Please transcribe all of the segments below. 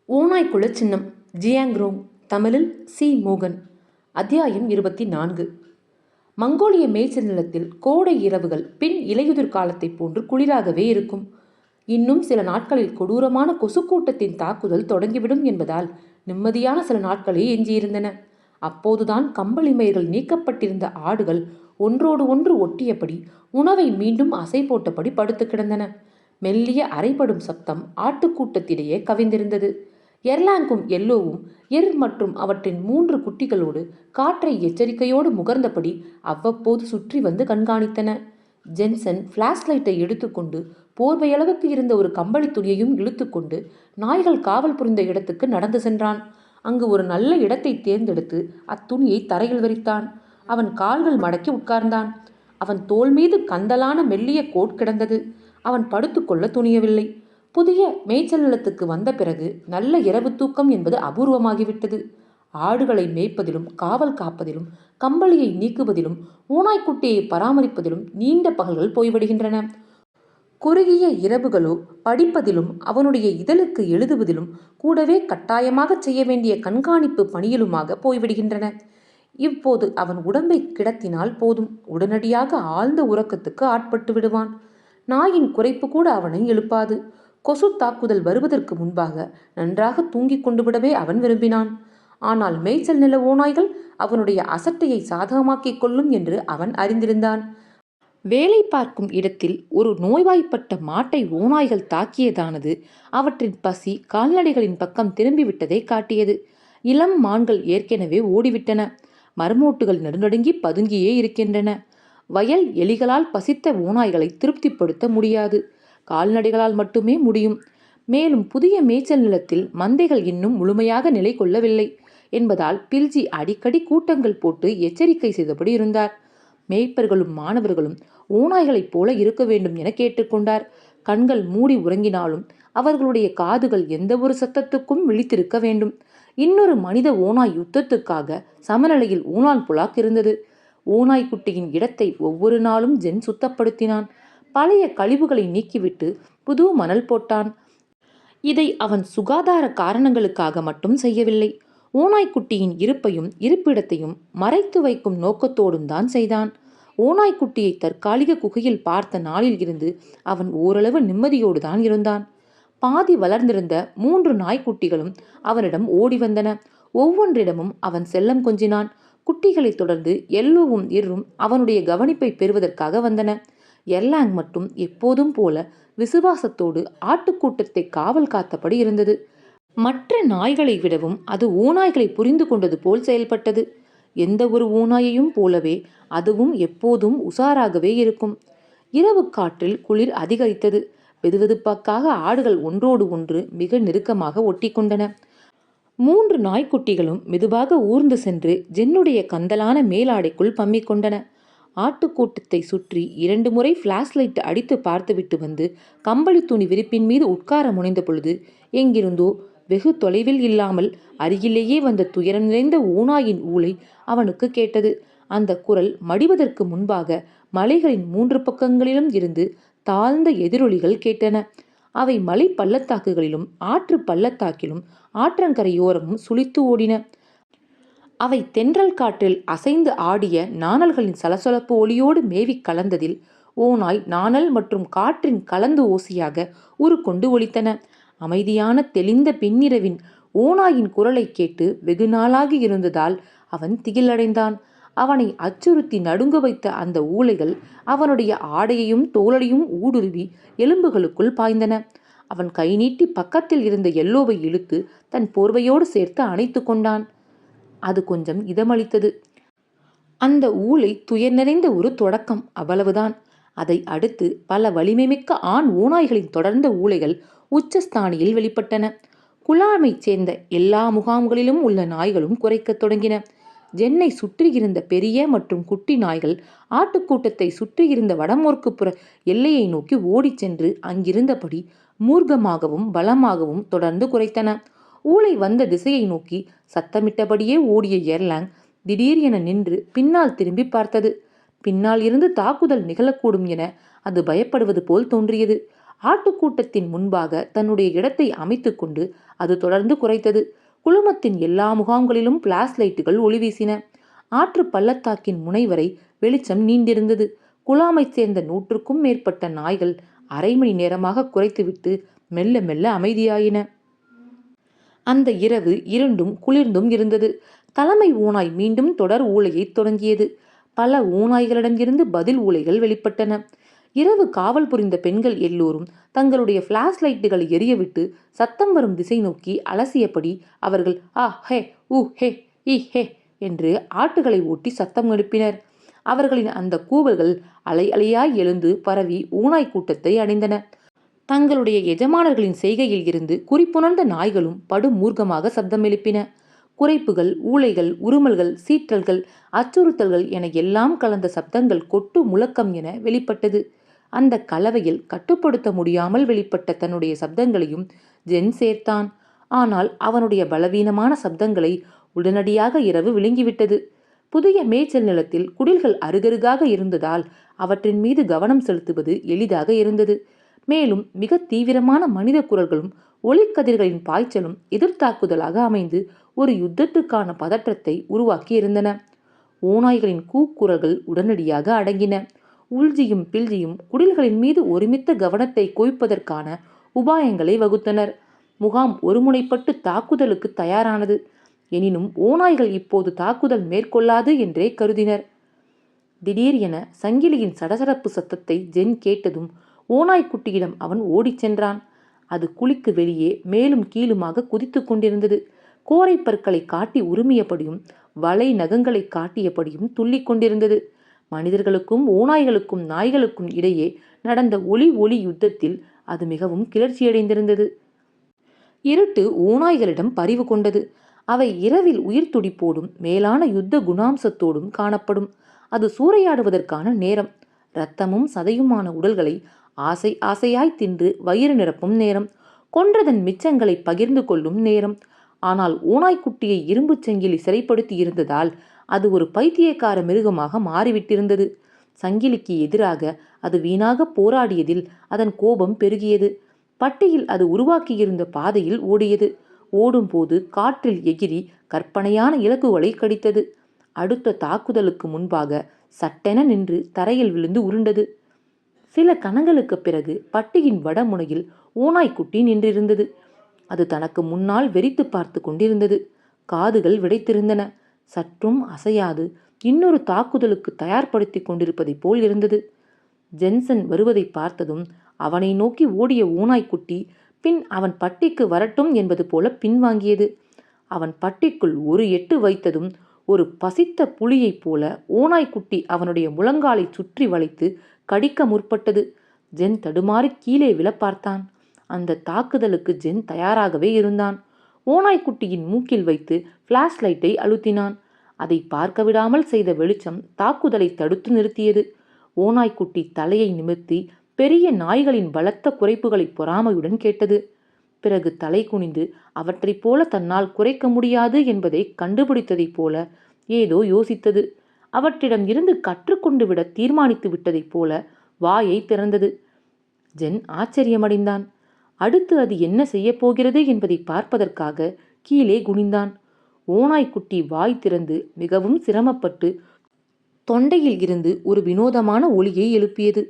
ஓநாய் குல சின்னம். ஜியாங்ரோங். தமிழில் சி. மோகன். அத்தியாயம் 24. மங்கோலிய மேய்ச்சல் நிலத்தில் கோடை இரவுகள் பின் இலையுதிர் காலத்தைப் போன்று குளிராகவே இருக்கும். இன்னும் சில நாட்களில் கொடூரமான கொசுக்கூட்டத்தின் தாக்குதல் தொடங்கிவிடும் என்பதால் நிம்மதியான சில நாட்களே எஞ்சியிருந்தன. அப்போதுதான் கம்பளி மயிர்கள் நீக்கப்பட்டிருந்த ஆடுகள் ஒன்றோடு ஒன்று ஒட்டியபடி உணவை மீண்டும் அசை போட்டபடி படுத்து கிடந்தன. மெல்லிய அரைப்படும் சப்தம் ஆட்டுக்கூட்டத்திலேயே கவிந்திருந்தது. எர்லாங்கும் எல்லோவும் மற்றும் அவற்றின் 3 குட்டிகளோடு காற்றை எச்சரிக்கையோடு முகர்ந்தபடி அவ்வப்போது சுற்றி வந்து கண்காணித்தன. ஜென்சன் பிளாஷ் லைட்டை எடுத்துக்கொண்டு போர்வையளவுக்கு இருந்த ஒரு கம்பளி துணியையும் இழுத்துக்கொண்டு நாய்கள் காவல் புரிந்த இடத்துக்கு நடந்து சென்றான். அங்கு ஒரு நல்ல இடத்தை தேர்ந்தெடுத்து அத்துணியை தரையில் விரித்தான். அவன் கால்கள் மடக்கி உட்கார்ந்தான். அவன் தோள் மீது கந்தலான மெல்லிய கோட் கிடந்தது. அவன் படுத்துக்கொள்ள துணியவில்லை. புதிய மேய்ச்சல் நிலத்துக்கு வந்த பிறகு நல்ல இரவு தூக்கம் என்பது அபூர்வமாகிவிட்டது. ஆடுகளை மேய்ப்பதிலும் காவல் காப்பதிலும் கம்பளியை நீக்குவதிலும் ஓநாய்க்குட்டியை பராமரிப்பதிலும் நீண்ட பகல்கள் போய்விடுகின்றன. குறுகிய இரவுகளோ படிப்பதிலும் அவனுடைய இதழுக்கு எழுதுவதிலும் கூடவே கட்டாயமாக செய்ய வேண்டிய கண்காணிப்பு பணியிலுமாக போய்விடுகின்றன. இப்போது அவன் உடம்பை கிடத்தினால் போதும், உடனடியாக ஆழ்ந்த உறக்கத்துக்கு ஆட்பட்டு விடுவான். நாயின் குறைப்பு கூட அவனை எழுப்பாது. கொசு தாக்குதல் வருவதற்கு முன்பாக நன்றாக தூங்கிக் கொண்டு விடவே அவன் விரும்பினான். ஆனால் மேய்ச்சல் நில ஓநாய்கள் அவனுடைய அசட்டையை சாதகமாக்கிக் கொள்ளும் என்று அவன் அறிந்திருந்தான். வேலை பார்க்கும் இடத்தில் ஒரு நோய்வாய்ப்பட்ட மாட்டை ஓநாய்கள் தாக்கியதானது அவற்றின் பசி கால்நடைகளின் பக்கம் திரும்பிவிட்டதை காட்டியது. இளம் மான்கள் ஏற்கனவே ஓடிவிட்டன. மரமோட்டுகள் நடுநடுங்கி பதுங்கியே இருக்கின்றன. வயல் எலிகளால் பசித்த ஓநாய்களை திருப்திப்படுத்த முடியாது, கால்நடைகளால் மட்டுமே முடியும். மேலும் புதிய மேய்ச்சல் நிலத்தில் மந்தைகள் இன்னும் முழுமையாக நிலை கொள்ளவில்லை என்பதால் பில்ஜி அடிக்கடி கூட்டங்கள் போட்டு எச்சரிக்கை செய்தபடி இருந்தார். மேய்ப்பர்களும் மாணவர்களும் ஓநாய்களைப் போல இருக்க வேண்டும் என கேட்டுக்கொண்டார். கண்கள் மூடி உறங்கினாலும் அவர்களுடைய காதுகள் எந்த ஒரு சத்தத்துக்கும் விழித்திருக்க வேண்டும். இன்னொரு மனித ஓநாய் யுத்தத்துக்காக சமநிலையில் ஊனான் புலாக் இருந்தது. ஓநாய்க்குட்டியின் இடத்தை ஒவ்வொரு நாளும் ஜென் சுத்தப்படுத்தினான். பழைய கழிவுகளை நீக்கிவிட்டு புது மணல் போட்டான். இதை அவன் சுகாதார காரணங்களுக்காக மட்டும் செய்யவில்லை, ஓநாய்க்குட்டியின் இருப்பையும் இருப்பிடத்தையும் மறைத்து வைக்கும் நோக்கத்தோடும் தான் செய்தான். ஓநாய்க்குட்டியை தற்காலிக குகையில் பார்த்த நாளில் இருந்து அவன் ஓரளவு நிம்மதியோடு தான் இருந்தான். பாதி வளர்ந்திருந்த 3 நாய்க்குட்டிகளும் அவனிடம் ஓடி வந்தன. ஒவ்வொன்றிடமும் அவன் செல்லம் கொஞ்சினான். குட்டிகளை தொடர்ந்து எல்லோவும் இர்ரும் அவனுடைய கவனிப்பை பெறுவதற்காக வந்தன. எர்லாங் மட்டும் எப்போதும் போல விசுவாசத்தோடு ஆட்டுக்கூட்டத்தை காவல் காத்தபடி இருந்தது. மற்ற நாய்களை விடவும் அது ஓநாய்களை புரிந்து கொண்டது போல் செயல்பட்டது. எந்த ஒரு ஓநாயையும் போலவே அதுவும் எப்போதும் உஷாராகவே இருக்கும். இரவு காற்றில் குளிர் அதிகரித்தது. வெதுவெதுப்பாக்காக ஆடுகள் ஒன்றோடு ஒன்று மிக நெருக்கமாக ஒட்டி கொண்டன. 3 நாய்க்குட்டிகளும் மெதுவாக ஊர்ந்து சென்று ஜென்னுடைய கந்தலான மேலாடைக்குள் பம்மிக் கொண்டன. ஆட்டுக்கூட்டத்தை சுற்றி 2 முறை பிளாஷ் லைட் அடித்து பார்த்துவிட்டு வந்து கம்பளி துணி விரிப்பின் மீது உட்கார முனைந்த பொழுது எங்கிருந்தோ வெகு தொலைவில் இல்லாமல் அருகிலேயே வந்த துயரம் நிறைந்த ஓநாயின் ஊளை அவனுக்கு கேட்டது. அந்த குரல் மடிவதற்கு முன்பாக மலைகளின் 3 பக்கங்களிலும் இருந்து தாழ்ந்த எதிரொலிகள் கேட்டன. அவை மலை பள்ளத்தாக்குகளிலும் ஆற்று பள்ளத்தாக்கிலும் ஆற்றங்கரையோரமும் சுழித்து ஓடின. அவை தென்றல் காற்றில் அசைந்து ஆடிய நாணல்களின் சலசலப்பு ஒளியோடு மேவி கலந்ததில் ஓநாய் நாணல் மற்றும் காற்றின் கலந்து ஓசையாக உருக்கொண்டு ஒலித்தன. அமைதியான தெளிந்த பின்னிரவின் ஓநாயின் குரலை கேட்டு வெகு நாளாகி இருந்ததால் அவன் திகிலடைந்தான். அவனை அச்சுறுத்தி நடுங்க வைத்த அந்த ஊளைகள் அவனுடைய ஆடையையும் தோளையும் ஊடுருவி எலும்புகளுக்குள் பாய்ந்தன. அவன் கை நீட்டி பக்கத்தில் இருந்த எல்லோவை இழுத்து தன் போர்வையோடு சேர்த்து அணைத்து கொண்டான். அது கொஞ்சம் இதமளித்தது. அந்த ஊளை துயர் நிறைந்த ஒரு தொடக்கம், அவ்வளவுதான். அதை அடுத்து பல வலிமைமிக்க ஆண் ஓநாய்களின் தொடர்ந்த ஊளைகள் உச்சஸ்தானியில் வெளிப்பட்டன. குழாமைச் சேர்ந்த எல்லா முகாம்களிலும் உள்ள நாய்களும் குறைக்கத் தொடங்கின. ஜென்னை சுற்றியிருந்த பெரிய மற்றும் குட்டி நாய்கள் ஆட்டுக்கூட்டத்தை சுற்றியிருந்த வடமோர்க்குப்புற எல்லையை நோக்கி ஓடிச் சென்று அங்கிருந்தபடி மூர்க்கமாகவும் பலமாகவும் தொடர்ந்து குறைத்தன. ஊளை வந்த திசையை நோக்கி சத்தமிட்டபடியே ஓடிய எர்லாங் திடீர் என நின்று பின்னால் திரும்பி பார்த்தது. பின்னால் இருந்து தாக்குதல் நிகழக்கூடும் என அது பயப்படுவது போல் தோன்றியது. ஆட்டுக்கூட்டத்தின் முன்பாக தன்னுடைய இடத்தை அமைத்து கொண்டு அது தொடர்ந்து குரைத்தது. குழுமத்தின் எல்லா முகாம்களிலும் பிளாஷ் லைட்டுகள் ஒளி வீசின. ஆற்று பள்ளத்தாக்கின் முனை வரை வெளிச்சம் நீண்டிருந்தது. குழாமைச் சேர்ந்த 100க்கும் மேற்பட்ட நாய்கள் அரை மணி நேரமாக குரைத்துவிட்டு மெல்ல மெல்ல அமைதியாயின. அந்த இரவு இருண்டும் குளிர்ந்தும் இருந்தது. தலைமை ஓநாய் மீண்டும் தொடர் ஊளையை தொடங்கியது. பல ஓநாய்களிடமிருந்து பதில் ஊளைகள் வெளிப்பட்டன. இரவு காவல் புரிந்த பெண்கள் எல்லோரும் தங்களுடைய பிளாஷ் லைட்டுகளை எரியவிட்டு சத்தம் வரும் திசை நோக்கி அலசியபடி அவர்கள் ஆ ஹே ஊ ஹே இ ஹே என்று ஆட்டுகளை ஓட்டி சத்தம் எழுப்பினர். அவர்களின் அந்த கூவல்கள் அலை அலையாய் எழுந்து பரவி ஓநாய் கூட்டத்தை அடைந்தன. தங்களுடைய எஜமானர்களின் செய்கையில் இருந்து குறிப்புணர்ந்த நாய்களும் படுமூர்க்கமாக சப்தம் எழுப்பின. குரைப்புகள், ஊளைகள், உருமல்கள், சீற்றல்கள், அச்சுறுத்தல்கள் என எல்லாம் கலந்த சப்தங்கள் கொட்டு முழக்கம் என வெளிப்பட்டது. அந்த கலவையில் கட்டுப்படுத்த முடியாமல் வெளிப்பட்ட தன்னுடைய சப்தங்களையும் ஜென் சேர்த்தான். ஆனால் அவனுடைய பலவீனமான சப்தங்களை உடனடியாக இரவு விழுங்கிவிட்டது. புதிய மேய்ச்சல் நிலத்தில் குடில்கள் அருகருகாக இருந்ததால் அவற்றின் மீது கவனம் செலுத்துவது எளிதாக இருந்தது. மேலும் மிக தீவிரமான மனித குரல்களும் ஒளிக்கதிர்களின் பாய்ச்சலும் எதிர்த்தாக்குதலாக அமைந்து ஒரு யுத்தத்துக்கான பதற்றத்தை உருவாக்கி இருந்தன. ஓநாய்களின் கூக்குரல்கள் உடனடியாக அடங்கின. உல்ஜியும் பில்ஜியும் குடில்களின் மீது ஒருமித்த கவனத்தை குவிப்பதற்கான உபாயங்களை வகுத்தனர். முகாம் ஒருமுனைப்பட்டு தாக்குதலுக்கு தயாரானது. எனினும் ஓநாய்கள் இப்போது தாக்குதல் மேற்கொள்ளாது என்றே கருதினர். திடீர் என சங்கிலியின் சடசடப்பு சத்தத்தை ஜென் கேட்டதும் ஓநாய்க்குட்டியிடம் அவன் ஓடிச் சென்றான். அது குழிக்கு வெளியே மேலும் கீழுமாக குதித்து கொண்டிருந்தது. கோரை பற்களை காட்டி உருமியபடியும் வலை நகங்களை காட்டியபடியும் துள்ளி கொண்டிருந்தது. மனிதர்களுக்கும் ஓநாய்களுக்கும் நாய்களுக்கும் இடையே நடந்த ஒளி யுத்தத்தில் அது மிகவும் கிளர்ச்சியடைந்திருந்தது. இருட்டு ஓநாய்களிடம் பரிவு கொண்டது. அவை இரவில் உயிர் துடிப்போடும் மேலான யுத்த குணாம்சத்தோடும் காணப்படும். அது சூறையாடுவதற்கான நேரம். இரத்தமும் சதையுமான உடல்களை ஆசை ஆசையாய் தின்று வயிறு நிரப்பும் நேரம். கொன்றதன் மிச்சங்களை பகிர்ந்து கொள்ளும் நேரம். ஆனால் ஓநாய்க்குட்டியை இரும்பு சங்கிலி சிறைப்படுத்தி இருந்ததால் அது ஒரு பைத்தியக்கார மிருகமாக மாறிவிட்டிருந்தது. சங்கிலிக்கு எதிராக அது வீணாக போராடியதில் அதன் கோபம் பெருகியது. பட்டியில் அது உருவாக்கியிருந்த பாதையில் ஓடியது. ஓடும்போது காற்றில் எகிரி கற்பனையான இலக்குகளை கடித்தது. அடுத்த தாக்குதலுக்கு முன்பாக சட்டென நின்று தரையில் விழுந்து உருண்டது. சில கணங்களுக்கு பிறகு பட்டியின் வடமுனையில் ஓநாய்க்குட்டி நின்றிருந்தது. அது தனக்கு முன்னால் வெறித்து பார்த்து கொண்டிருந்தது. காதுகள் விடைத்திருந்தன. சற்றும் அசையாது இன்னொரு தாக்குதலுக்கு தயார்படுத்தி கொண்டிருப்பதைப் போல் இருந்தது. ஜென்சன் வருவதை பார்த்ததும் அவனை நோக்கி ஓடிய ஓநாய்க்குட்டி பின் அவன் பட்டிக்கு வரட்டும் என்பது போல பின்வாங்கியது. அவன் பட்டிக்குள் ஒரு எட்டு வைத்ததும் ஒரு பசித்த புலியைப் போல ஓநாய்க்குட்டி அவனுடைய முழங்காலை சுற்றி வளைத்து கடிக்க முற்பட்டது. ஜென் தடுமாறி கீழே விழ பார்த்தான். அந்த தாக்குதலுக்கு ஜென் தயாராகவே இருந்தான். ஓநாய்க்குட்டியின் மூக்கில் வைத்து பிளாஷ் லைட்டை அழுத்தினான். அதை பார்க்க விடாமல் செய்த வெளிச்சம் தாக்குதலை தடுத்து நிறுத்தியது. ஓநாய்க்குட்டி தலையை நிமிர்த்தி பெரிய நாய்களின் பலத்த குரைப்புகளை பொறாமையுடன் கேட்டது. பிறகு தலை குனிந்து அவற்றைப் போல தன்னால் குறைக்க முடியாது என்பதை கண்டுபிடித்ததைப் போல ஏதோ யோசித்தது. அவற்றிடம் இருந்து கற்றுக்கொண்டு விட தீர்மானித்து விட்டதைப் போல வாயை திறந்தது. ஜென் ஆச்சரியமடைந்தான். அடுத்து அது என்ன செய்யப்போகிறது என்பதை பார்ப்பதற்காக கீழே குனிந்தான். ஓநாய்க்குட்டி வாய் திறந்து மிகவும் சிரமப்பட்டு தொண்டையில் இருந்து ஒரு வினோதமான ஒலியை எழுப்பியது.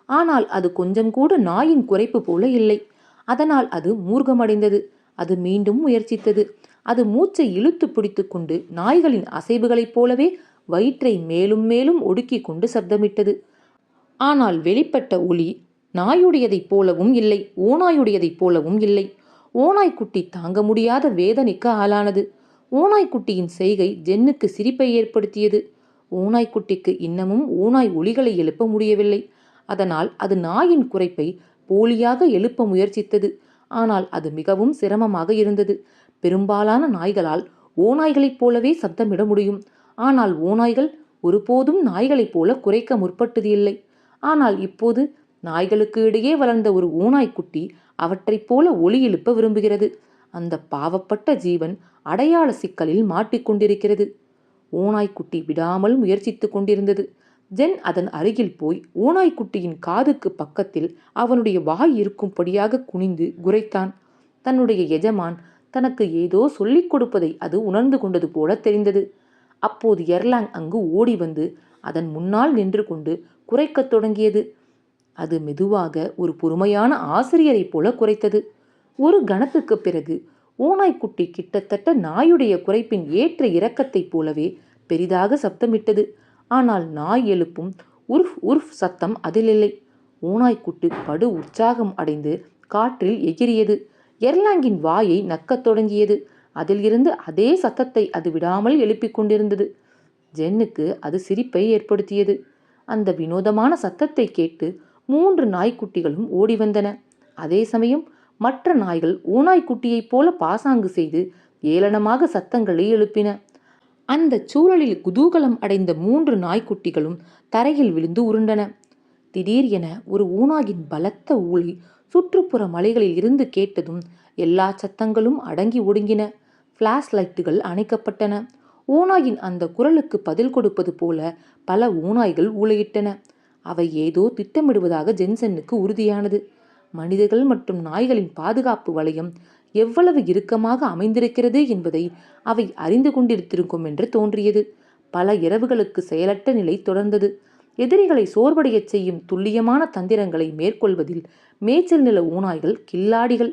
ஆனால் அது கொஞ்சம் கூட நாயின் குரைப்பு போல இல்லை. அதனால் அது மூர்க்கமடைந்தது. அது மீண்டும் முயற்சித்தது. அது மூச்சை இழுத்து பிடித்து கொண்டு நாய்களின் அசைவுகளைப் போலவே வயிற்றை மேலும் மேலும் ஒடுக்கி கொண்டு சப்தமிட்டது. ஆனால் வெளிப்பட்ட ஒலி நாயுடையதைப் போலவும் இல்லை, ஓநாயுடையதைப் போலவும் இல்லை. ஓநாய்க்குட்டி தாங்க முடியாத வேதனைக்கு ஆளானது. ஓநாய்க்குட்டியின் செய்கை ஜென்னுக்கு சிரிப்பை ஏற்படுத்தியது. ஓநாய்க்குட்டிக்கு இன்னமும் ஓநாய் ஒலிகளை எழுப்ப முடியவில்லை. அதனால் அது நாயின் குரைப்பை போலியாக எழுப்ப முயற்சித்தது. ஆனால் அது மிகவும் சிரமமாக இருந்தது. பெரும்பாலான நாய்களால் ஓநாய்களைப் போலவே சப்தமிட முடியும். ஆனால் ஓநாய்கள் ஒருபோதும் நாய்களைப் போல குரைக்க முற்பட்டது இல்லை. ஆனால் இப்போது நாய்களுக்கு இடையே வளர்ந்த ஒரு ஓநாய்க்குட்டி அவற்றைப் போல ஒலி எழுப்ப விரும்புகிறது. அந்த பாவப்பட்ட ஜீவன் அடையாள சிக்கலில் மாட்டிக்கொண்டிருக்கிறது. ஓநாய்க்குட்டி விடாமல் முயற்சித்து கொண்டிருந்தது. ஜென் அதன் அருகில் போய் ஓநாய்க்குட்டியின் காதுக்கு பக்கத்தில் அவனுடைய வாய் இருக்கும்படியாக குனிந்து குரைத்தான். தன்னுடைய எஜமான் தனக்கு ஏதோ சொல்லிக் கொடுப்பதை அது உணர்ந்து கொண்டது போல தெரிந்தது. அப்போது எர்லாங் அங்கு ஓடி வந்து அதன் முன்னால் நின்று கொண்டு குரைக்கத் தொடங்கியது. அது மெதுவாக ஒரு பொறுமையான ஆசிரியரைப் போல குரைத்தது. ஒரு கணத்துக்குப் பிறகு ஓநாய்க்குட்டி கிட்டத்தட்ட நாயுடைய குரைப்பின் ஏற்ற இறக்கத்தைப் போலவே பெரிதாக சப்தமிட்டது. ஆனால் நாய் எழுப்பும் உர்ஃப் உர்ஃப் சத்தம் அதிலில்லை. ஓநாய்க்குட்டி படு உற்சாகம் அடைந்து காற்றில் எகிரியது. எர்லாங்கின் வாயை நக்கத் தொடங்கியது. அதில் இருந்து அதே சத்தத்தை அது விடாமல் எழுப்பிக் கொண்டிருந்தது. ஜென்னுக்கு அது சிரிப்பை ஏற்படுத்தியது. அந்த வினோதமான சத்தத்தை கேட்டு 3 நாய்க்குட்டிகளும் ஓடி வந்தன. அதே சமயம் மற்ற நாய்கள் ஓநாய்க்குட்டியைப் போல பாசாங்கு செய்து ஏளனமாக சத்தங்களை எழுப்பின. அந்த சூழலில் குதூகலம் அடைந்த 3 நாய்க்குட்டிகளும் தரையில் விழுந்து உருண்டன. திடீர் என ஒரு ஓநாயின் பலத்த ஊளை சுற்றுப்புற மலைகளில் இருந்து கேட்டதும் எல்லா சத்தங்களும் அடங்கி ஒடுங்கின. பிளாஷ் லைட்டுகள் அணைக்கப்பட்டன. ஓநாயின் அந்த குரலுக்கு பதில் கொடுப்பது போல பல ஓநாய்கள் ஊளையிட்டன. அவை ஏதோ திட்டமிடுவதாக ஜென்சனுக்கு உறுதியானது. மனிதர்கள் மற்றும் நாய்களின் பாதுகாப்பு வளையம் எவ்வளவு இறுக்கமாக அமைந்திருக்கிறது என்பதை அவை அறிந்து கொண்டிருத்திருக்கும் என்று தோன்றியது. பல இரவுகளுக்கு செயலற்ற நிலை தொடர்ந்தது. எதிரிகளை சோர்வடையச் செய்யும் துல்லியமான தந்திரங்களை மேற்கொள்வதில் மேய்ச்சல் நில ஓநாய்கள் கில்லாடிகள்.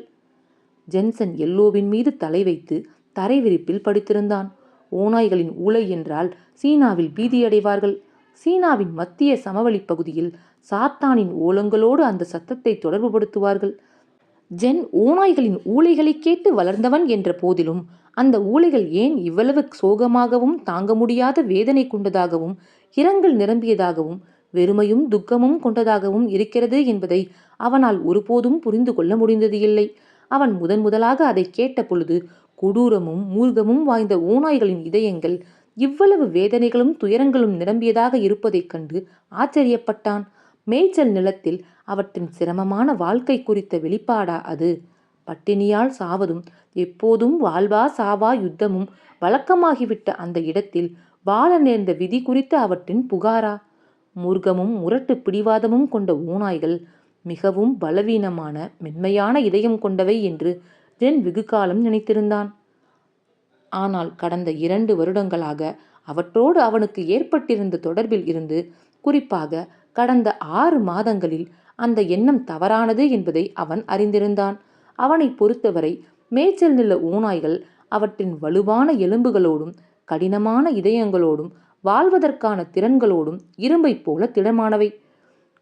ஜென்சன் எல்லோவின் மீது தலை வைத்து தரை விரிப்பில் படுத்திருந்தான். ஓநாய்களின் ஊளை என்றால் சீனாவில் பீதியடைவார்கள். சீனாவின் மத்திய சமவெளி பகுதியில் சாத்தானின் ஓலங்களோடு அந்த சத்தத்தை தொடர்புபடுத்துவார்கள். ஜென் ஓநாய்களின் ஊளைகளை கேட்டு வளர்ந்தவன் என்ற போதிலும் அந்த ஊளைகள் ஏன் இவ்வளவு சோகமாகவும் தாங்க முடியாத வேதனை கொண்டதாகவும் இரங்கல் நிரம்பியதாகவும் வெறுமையும் துக்கமும் கொண்டதாகவும் இருக்கிறது என்பதை அவனால் ஒருபோதும் புரிந்து கொள்ள முடிந்தது இல்லை. அவன் முதலாக அதை கேட்ட பொழுது கொடூரமும் மூர்க்கமும் வாய்ந்த ஓநாய்களின் இதயங்கள் இவ்வளவு வேதனைகளும் துயரங்களும் நிரம்பியதாக இருப்பதைக் கண்டு ஆச்சரியப்பட்டான். மேய்ச்சல் நிலத்தில் அவற்றின் சிரமமான வாழ்க்கை குறித்த வெளிப்பாடா அது? பட்டினியால் சாவதும் எப்போதும் வாழ்வா சாவா யுத்தமும் வழக்கமாகிவிட்ட அந்த இடத்தில் வாழ நேர்ந்த விதி குறித்த அவற்றின் புகாரா? மூர்க்கமும் முரட்டு பிடிவாதமும் கொண்ட ஓநாய்கள் மிகவும் பலவீனமான மென்மையான இதயம் கொண்டவை என்று ஜென் வெகுகாலம் நினைத்திருந்தான். ஆனால் கடந்த 2 வருடங்களாக அவற்றோடு அவனுக்கு ஏற்பட்டிருந்த தொடர்பில் இருந்து, குறிப்பாக கடந்த 6 மாதங்களில் அந்த எண்ணம் தவறானது என்பதை அவன் அறிந்திருந்தான். அவனை பொறுத்தவரை மேய்ச்சல் நில ஓநாய்கள் அவற்றின் வலுவான எலும்புகளோடும் கடினமான இதயங்களோடும் வாழ்வதற்கான திறன்களோடும் இரும்பைப் போல திடமானவை.